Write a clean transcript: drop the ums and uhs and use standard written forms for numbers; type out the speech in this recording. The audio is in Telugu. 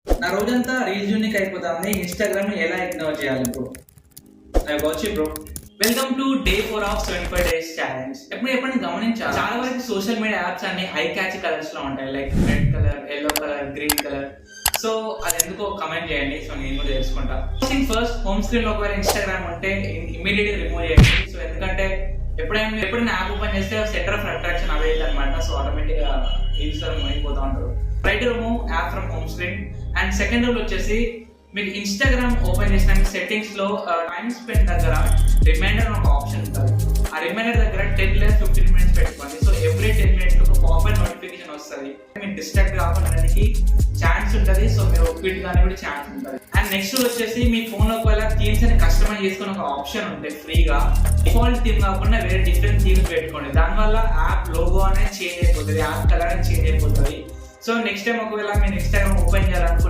నా రోజంతా రీల్స్ యూనిక్ అయిపోతుంది. ఇన్స్టాగ్రామ్ ఎలా ఇగ్నోర్ చేయాలి బ్రో? వచ్చి bro, welcome to day 4 of 75 days challenge. ఎప్పుడు గమనించాలి, చాలా వరకు సోషల్ మీడియా యాప్స్ అన్ని ఐ క్యాచ్ కలర్స్ లో ఉంటాయి, like red colour, yellow colour, green colour. So అది ఎందుకో కమెంట్ చేయండి, సో నేను కూడా తెలుసుకుంటా. ఫస్ట్ హోమ్ స్క్రీన్ లో ఒకవేళ ఇన్స్టాగ్రామ్ ఉంటే ఇమీడియట్ గా రిమూవ్ చేయండి. సో ఎందుకంటే ఎప్పుడైనా యాప్ ఓపెన్ చేస్తే సెంటర్ ఆఫ్ అట్రాక్షన్ అవే అనమాట. సో ఆటోమేటిక్ గా రీల్స్ మునిగిపోతూ ఉంటారు. Try to remove app from home screen. And second rule వచ్చేసి, మీకు ఇన్స్టాగ్రామ్ ఓపెన్ చేసిన సెట్టింగ్స్ లో టైం స్పెండ్ దగ్గర రిమైండర్ ఒక ఆప్షన్ ఉంటుంది. ఆ రిమైండర్ దగ్గర 10 లేదా 15 minutes పెట్టుకోండి. సో ఎవ్రీ 10 minutes ఒక పాపర్ నోటిఫికేషన్ వస్తుంది. మీరు డిస్ట్రాక్ట్ కాకుండా ఛాన్స్ ఉంటుంది. సో మీరు క్విట్ కానీ కూడా ఛాన్స్ ఉంటుంది. అండ్ నెక్స్ట్ వచ్చేసి, మీ ఫోన్ లో ఒకవేళ థీమ్స్ అని కస్టమైజ్ చేసుకుని ఒక ఆప్షన్ ఉంటుంది ఫ్రీగా. డిఫాల్ట్ థీమ్ కాకుండా వేరే డిఫరెంట్ థీమ్స్ పెట్టుకోండి. దానివల్ల యాప్ లోగో అనేది చేంజ్ అయిపోతుంది, యాప్ కలర్ అనేది చేంజ్ అయిపోతుంది. సో నెక్స్ట్ టైం ఒకవేళ మీరు ఇన్స్టాగ్రామ్ ఓపెన్ చేయాలనుకుంటే